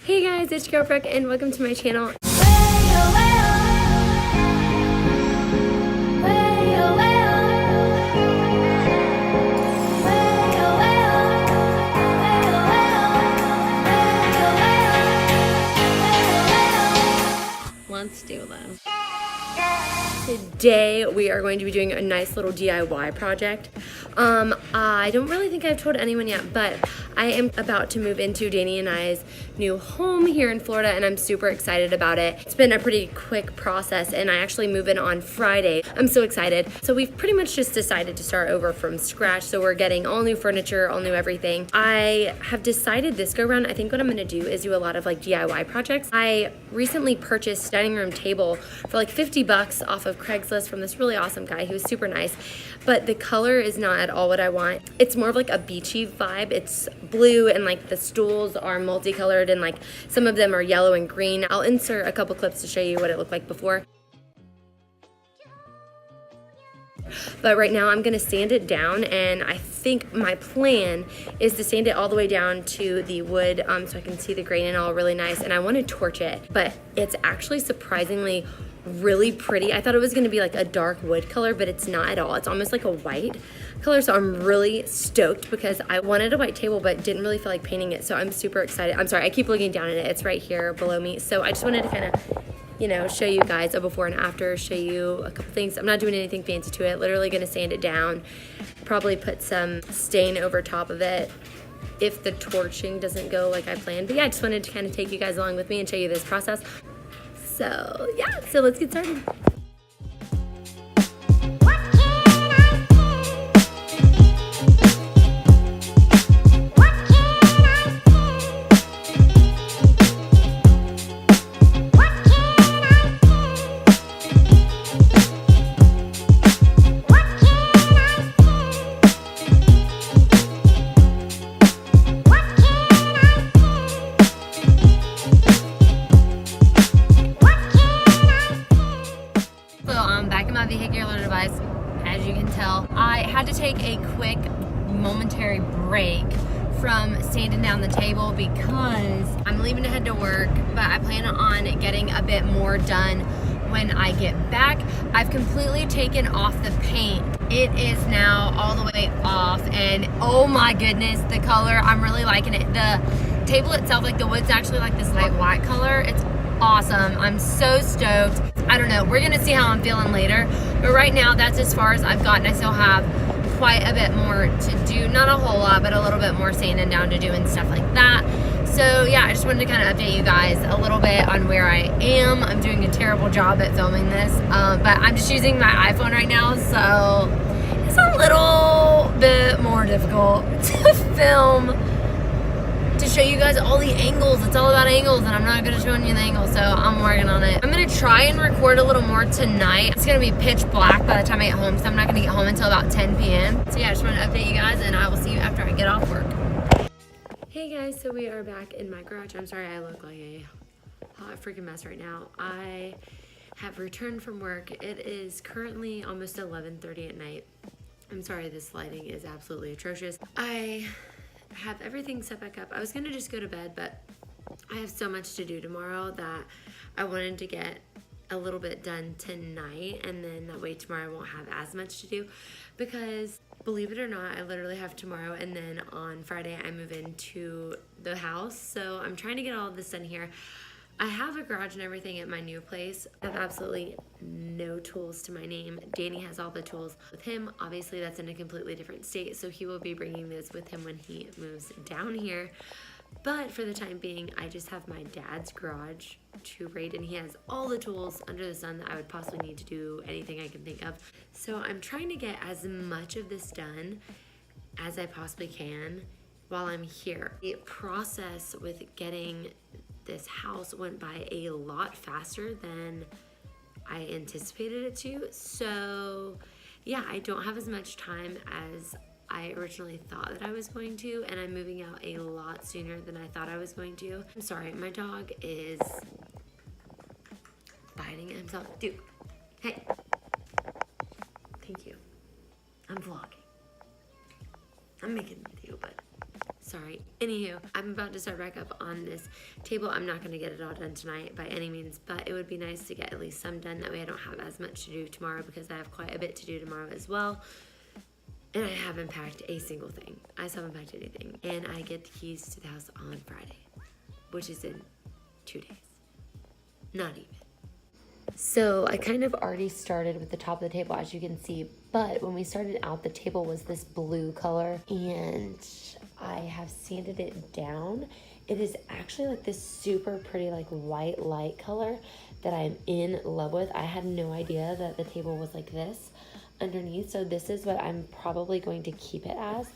Hey guys, it's your girl Brooke and welcome to my channel. Let's do this. Today we are going to be doing a nice little DIY project. I don't really think I've told anyone yet, but I am about to move into Danny and I's new home here in Florida, and I'm super excited about it. It's been a pretty quick process, and I actually move in on Friday. I'm so excited. So we've pretty much just decided to start over from scratch. So we're getting all new furniture, all new everything. I have decided this go around, I think what I'm gonna do is do a lot of like DIY projects. I recently purchased a dining room table for like 50 bucks off of Craigslist from this really awesome guy. He was super nice, but the color is not at all what I want. It's more of like a beachy vibe. It's blue and like the stools are multicolored and like some of them are yellow and green. I'll insert a couple clips to show you what it looked like before. But right now I'm gonna sand it down, and I think my plan is to sand it all the way down to the wood so I can see the grain and all really nice, and I want to torch it, but it's actually surprisingly really pretty. I thought it was gonna be like a dark wood color, but it's not at all. It's almost like a white color, so I'm really stoked because I wanted a white table but didn't really feel like painting it, so I'm super excited. I'm sorry, I keep looking down at it. It's right here below me, so I just wanted to kind of, you know, show you guys a before and after, show you a couple things. I'm not doing anything fancy to it, literally gonna sand it down, probably put some stain over top of it if the torching doesn't go like I planned. But yeah, I just wanted to kind of take you guys along with me and show you this process. So yeah, so let's get started. Vehicular device. As you can tell, I had to take a quick momentary break from sanding down the table because I'm leaving to head to work, but I plan on getting a bit more done when I get back. I've completely taken off the paint. It is now all the way off, and oh my goodness, the color, I'm really liking it. The table itself, like the wood's actually like this light white color. It's awesome. I'm so stoked. I don't know, we're gonna see how I'm feeling later, but right now that's as far as I've gotten. I still have quite a bit more to do, not a whole lot, but a little bit more sanding down to do and stuff like that. So yeah, I just wanted to kind of update you guys a little bit on where I am. I'm doing a terrible job at filming this, but I'm just using my iPhone right now, so it's a little bit more difficult to film, to show you guys all the angles. It's all about angles, and I'm not good at showing you the angles, so I'm working on it. I'm gonna try and record a little more tonight. It's gonna be pitch black by the time I get home, so I'm not gonna get home until about 10 p.m. So yeah, I just wanted to update you guys, and I will see you after I get off work. Hey guys, so we are back in my garage. I'm sorry I look like a hot freaking mess right now. I have returned from work. It is currently almost 11:30 at night. I'm sorry, this lighting is absolutely atrocious. I have everything set back up. I was gonna just go to bed, but I have so much to do tomorrow that I wanted to get a little bit done tonight, and then that way tomorrow I won't have as much to do, because believe it or not, I literally have tomorrow, and then on Friday I move into the house. So I'm trying to get all of this done here. I have a garage and everything at my new place. I have absolutely no tools to my name. Danny has all the tools with him. Obviously, that's in a completely different state, so he will be bringing those with him when he moves down here. But for the time being, I just have my dad's garage to raid, and he has all the tools under the sun that I would possibly need to do anything I can think of. So I'm trying to get as much of this done as I possibly can while I'm here. The process with getting this house went by a lot faster than I anticipated it to. So yeah, I don't have as much time as I originally thought that I was going to, and I'm moving out a lot sooner than I thought I was going to. I'm sorry, my dog is biting at himself. Dude, hey. Thank you. I'm vlogging. I'm making a video, but Sorry. Anywho, I'm about to start back up on this table. I'm not going to get it all done tonight by any means, but it would be nice to get at least some done. That way I don't have as much to do tomorrow because I have quite a bit to do tomorrow as well. And I haven't packed a single thing. I still haven't packed anything. And I get the keys to the house on Friday, which is in 2 days. Not even. So I kind of already started with the top of the table, as you can see, but when we started out, the table was this blue color, and I have sanded it down. It is actually like this super pretty like white light color that I'm in love with. I had no idea that the table was like this underneath, so this is what I'm probably going to keep it as.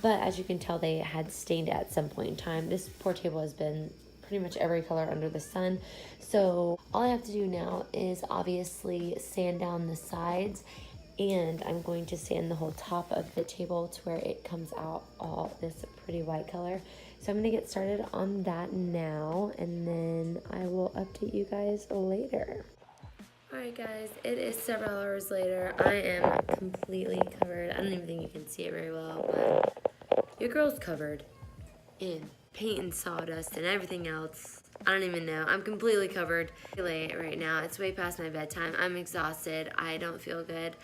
But as you can tell, they had stained it at some point in time. This poor table has been pretty much every color under the sun. So all I have to do now is obviously sand down the sides, and I'm going to sand the whole top of the table to where it comes out all this pretty white color. So I'm gonna get started on that now, and then I will update you guys later. Alright guys, it is several hours later. I am completely covered. I don't even think you can see it very well, but your girl's covered in paint and sawdust and everything else. I don't even know. I'm completely covered. It's late right now. It's way past my bedtime. I'm exhausted. I don't feel good.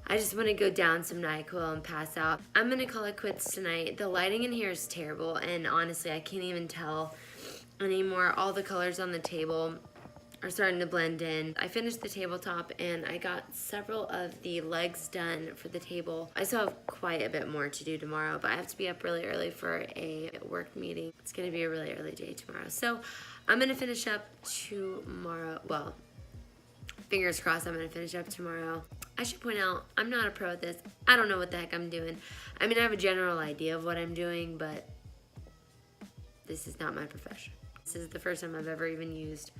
I just want to go down some NyQuil and pass out. I'm going to call it quits tonight. The lighting in here is terrible, and honestly, I can't even tell anymore. All the colors on the table are starting to blend in. I finished the tabletop and I got several of the legs done for the table. I still have quite a bit more to do tomorrow, but I have to be up really early for a work meeting. It's gonna be a really early day tomorrow. So I'm gonna finish up tomorrow. Well, fingers crossed I'm gonna finish up tomorrow. I should point out, I'm not a pro at this. I don't know what the heck I'm doing. I mean, I have a general idea of what I'm doing, but this is not my profession. This is the first time I've ever even used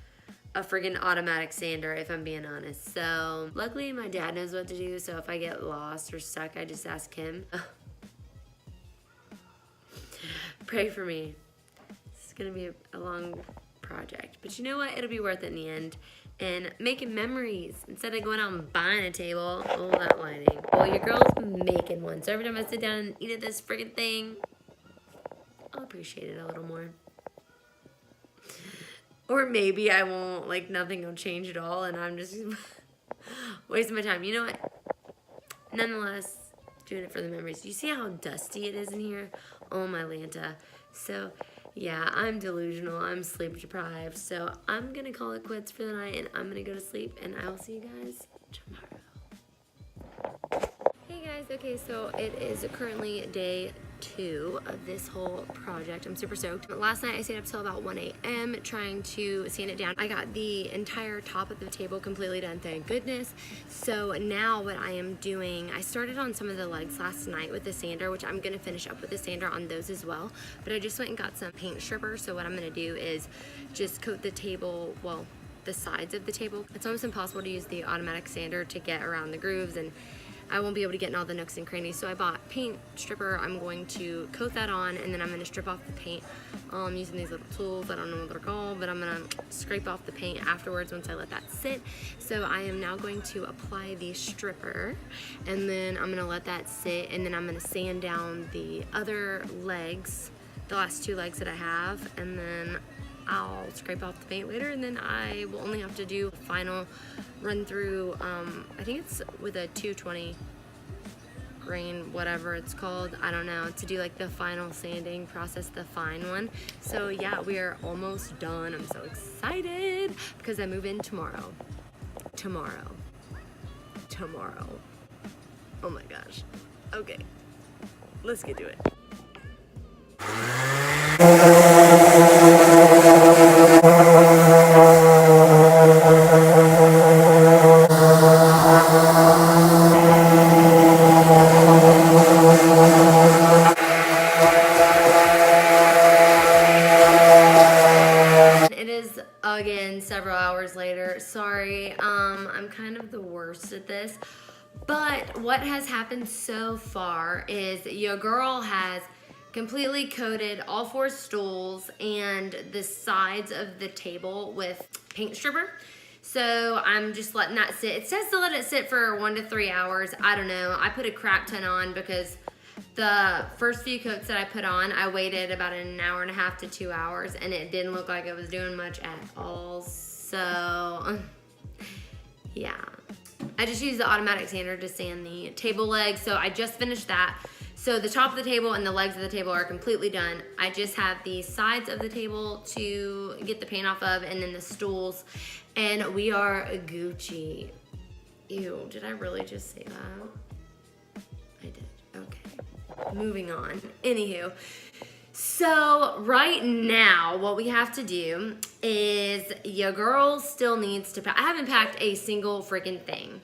a friggin' automatic sander, if I'm being honest. So luckily my dad knows what to do, so if I get lost or stuck, I just ask him. Pray for me. This is gonna be a long project, but you know what? It'll be worth it in the end. And making memories instead of going out and buying a table. Oh, that lighting. Well, your girl's making one, so every time I sit down and eat at this friggin' thing, I'll appreciate it a little more. Or maybe I won't, like nothing will change at all and I'm just wasting my time. You know what? Nonetheless, doing it for the memories. You see how dusty it is in here? Oh my Lanta. So yeah, I'm delusional. I'm sleep deprived. So I'm going to call it quits for the night and I'm going to go to sleep and I will see you guys tomorrow. Hey guys, okay, so it is currently day 2 of this whole project. I'm super stoked. Last night I stayed up till about 1 a.m. trying to sand it down. I got the entire top of the table completely done, thank goodness. So now what I am doing, I started on some of the legs last night with the sander, which I'm gonna finish up with the sander on those as well. But I just went and got some paint stripper. So what I'm gonna do is just coat the table, well, the sides of the table. It's almost impossible to use the automatic sander to get around the grooves, and I won't be able to get in all the nooks and crannies. So I bought paint stripper. I'm going to coat that on and then I'm gonna strip off the paint using these little tools. I don't know what they're called, but I'm gonna scrape off the paint afterwards once I let that sit. So I am now going to apply the stripper and then I'm gonna let that sit and then I'm gonna sand down the other legs, the last 2 legs that I have, and then I'll scrape off the paint later and then I will only have to do a final run through, I think it's with a 220 grain, whatever it's called, I don't know, to do like the final sanding process, the fine one. So yeah, we are almost done. I'm so excited because I move in tomorrow. Tomorrow. Oh my gosh. Okay, let's get to it. It is again several hours later. Sorry, I'm kind of the worst at this, but what has happened so far is your girl has completely coated all 4 stools and the sides of the table with paint stripper. So I'm just letting that sit. It says to let it sit for 1 to 3 hours. I don't know. I put a crap ton on because The first few coats that I put on, I waited about an hour and a half to 2 hours, and it didn't look like it was doing much at all. So, yeah. I just used the automatic sander to sand the table legs, so I just finished that. So the top of the table and the legs of the table are completely done. I just have the sides of the table to get the paint off of, and then the stools, and we are Gucci. Ew, did I really just say that? I did, okay. Moving on, anywho. So right now, what we have to do is your girl still needs to pack. I haven't packed a single freaking thing.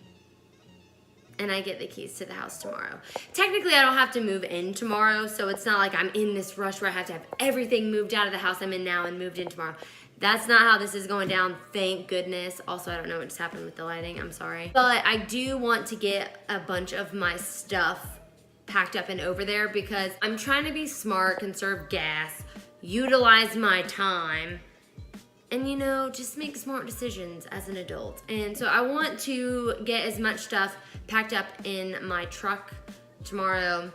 And I get the keys to the house tomorrow. Technically, I don't have to move in tomorrow, so it's not like I'm in this rush where I have to have everything moved out of the house I'm in now and moved in tomorrow. That's not how this is going down, thank goodness. Also, I don't know what just happened with the lighting, I'm sorry. But I do want to get a bunch of my stuff packed up and over there because I'm trying to be smart, conserve gas, utilize my time, and you know, just make smart decisions as an adult. And so I want to get as much stuff packed up in my truck tomorrow.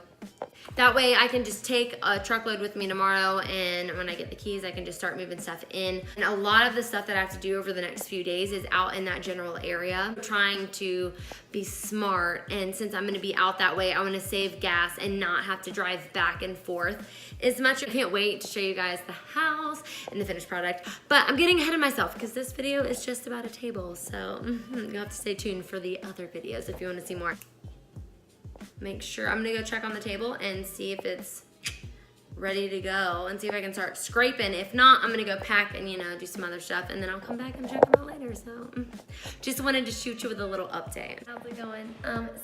That way I can just take a truckload with me tomorrow, and when I get the keys, I can just start moving stuff in. And a lot of the stuff that I have to do over the next few days is out in that general area. I'm trying to be smart, and since I'm gonna be out that way, I wanna save gas and not have to drive back and forth as much. I can't wait to show you guys the house and the finished product, but I'm getting ahead of myself because this video is just about a table, so you'll have to stay tuned for the other videos if you wanna see more. Make sure, I'm gonna go check on the table and see if it's ready to go and see if I can start scraping. If not, I'm gonna go pack and, you know, do some other stuff, and then I'll come back and check them out later. So just wanted to shoot you with a little update. How's it going?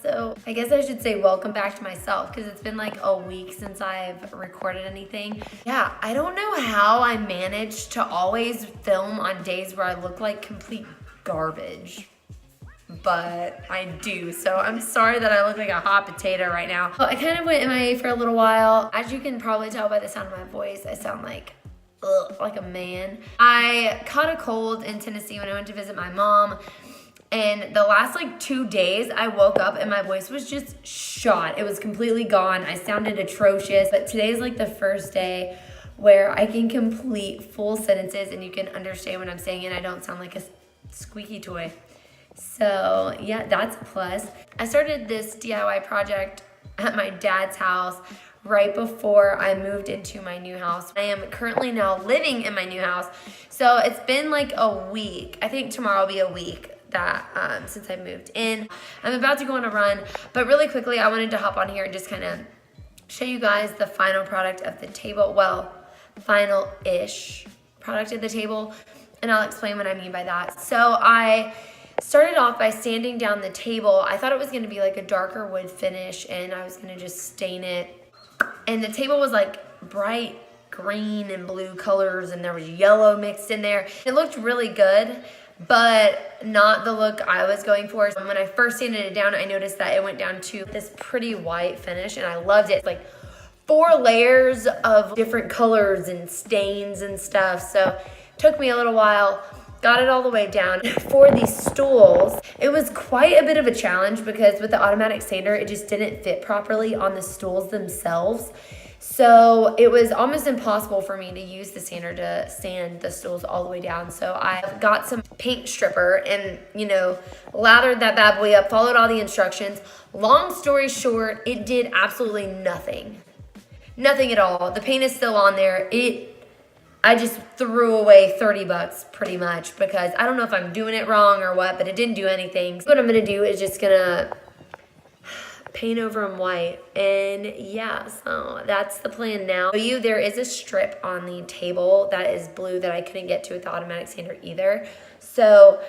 So I guess I should say welcome back to myself because it's been like a week since I've recorded anything. Yeah, I don't know how I managed to always film on days where I look like complete garbage, but I do. So I'm sorry that I look like a hot potato right now. Well, I kind of went MIA for a little while. As you can probably tell by the sound of my voice, I sound like a man. I caught a cold in Tennessee when I went to visit my mom. And the last like 2 days, I woke up and my voice was just shot. It was completely gone. I sounded atrocious. But today's like the first day where I can complete full sentences and you can understand what I'm saying and I don't sound like a squeaky toy. So yeah, that's a plus. I started this DIY project at my dad's house right before I moved into my new house. I am currently now living in my new house. So it's been like a week. I think tomorrow will be a week that since I moved in. I'm about to go on a run, but really quickly I wanted to hop on here and just kind of show you guys the final product of the table. Well, final-ish product of the table, and I'll explain what I mean by that. So I started off by sanding down the table. I thought it was gonna be like a darker wood finish and I was gonna just stain it. And the table was like bright green and blue colors and there was yellow mixed in there. It looked really good, but not the look I was going for. When I first sanded it down, I noticed that it went down to this pretty white finish and I loved it. It's like 4 layers of different colors and stains and stuff. So it took me a little while. Got it all the way down. For these stools, it was quite a bit of a challenge because with the automatic sander, it just didn't fit properly on the stools themselves. So it was almost impossible for me to use the sander to sand the stools all the way down. So I got some paint stripper and, you know, lathered that bad boy up, followed all the instructions. Long story short, it did absolutely nothing. Nothing at all. The paint is still on there. I just threw away 30 bucks pretty much because I don't know if I'm doing it wrong or what, but it didn't do anything. So what I'm gonna do is just gonna paint over them white. And yeah, so that's the plan now. There is a strip on the table that is blue that I couldn't get to with the automatic sander either. So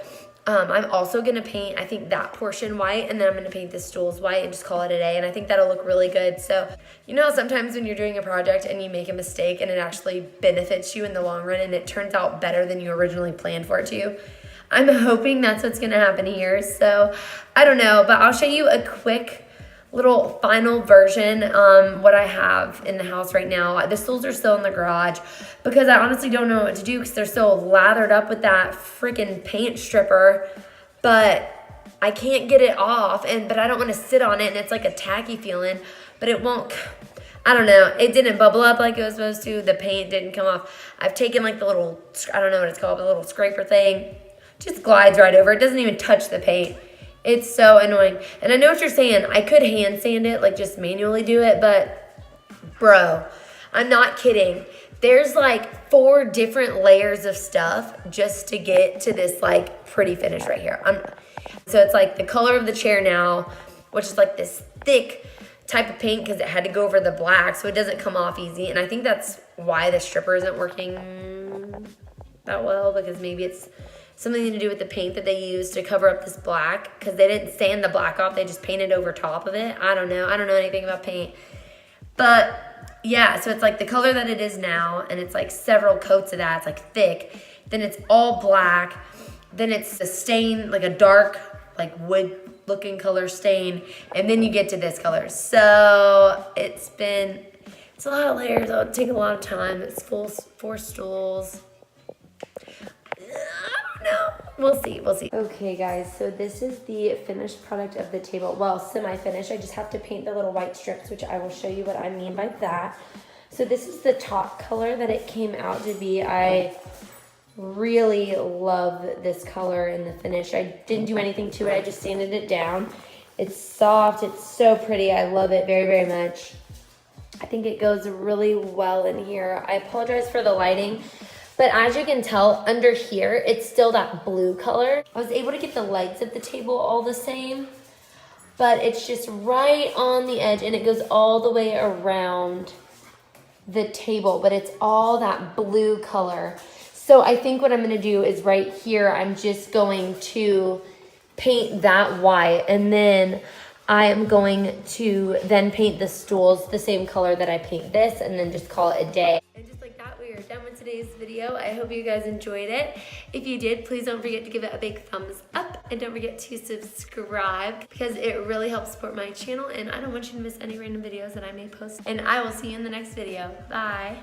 I'm also gonna paint, I think, that portion white, and then I'm gonna paint the stools white and just call it a day, and I think that'll look really good. So, you know, sometimes when you're doing a project and you make a mistake and it actually benefits you in the long run and it turns out better than you originally planned for it to. I'm hoping that's what's gonna happen here. So, I don't know, but I'll show you a quick little final version what I have in the house right now. The stools are still in the garage because I honestly don't know what to do because they're so lathered up with that freaking paint stripper, but I can't get it off, but I don't want to sit on it and it's like a tacky feeling. but it won't, I don't know. It didn't bubble up like it was supposed to. The paint didn't come off. I've taken like the little, I don't know what it's called, the little scraper thing. Just glides right over. It doesn't even touch the paint. It's so annoying. And I know what you're saying. I could hand sand it, like just manually do it, but bro, I'm not kidding. There's like 4 different layers of stuff just to get to this like pretty finish right here. So it's like the color of the chair now, which is like this thick type of paint because it had to go over the black so it doesn't come off easy. And I think that's why the stripper isn't working that well, because maybe it's something to do with the paint that they used to cover up this black, because they didn't sand the black off, they just painted over top of it. I don't know anything about paint. But yeah, so it's like the color that it is now, and it's like several coats of that. It's like thick, then it's all black, then it's a stain, like a dark, like wood looking color stain, and then you get to this color. So it's a lot of layers. It'll take a lot of time. It's 4 stools. No, we'll see. Okay guys, so this is the finished product of the table. Well, semi-finished. I just have to paint the little white strips, which I will show you what I mean by that. So this is the top color that it came out to be. I really love this color in the finish. I didn't do anything to it. I just sanded it down. It's soft. It's so pretty. I love it very, very much. I think it goes really well in here. I apologize for the lighting. But as you can tell, under here, it's still that blue color. I was able to get the legs of the table all the same, but it's just right on the edge, and it goes all the way around the table, but it's all that blue color. So I think what I'm gonna do is right here, I'm just going to paint that white, and then I am going to then paint the stools the same color that I paint this, and then just call it a day. And just like that, we are done with today's video. I hope you guys enjoyed it. If you did, please don't forget to give it a big thumbs up, and don't forget to subscribe, because it really helps support my channel, and I don't want you to miss any random videos that I may post. And I will see you in the next video. Bye.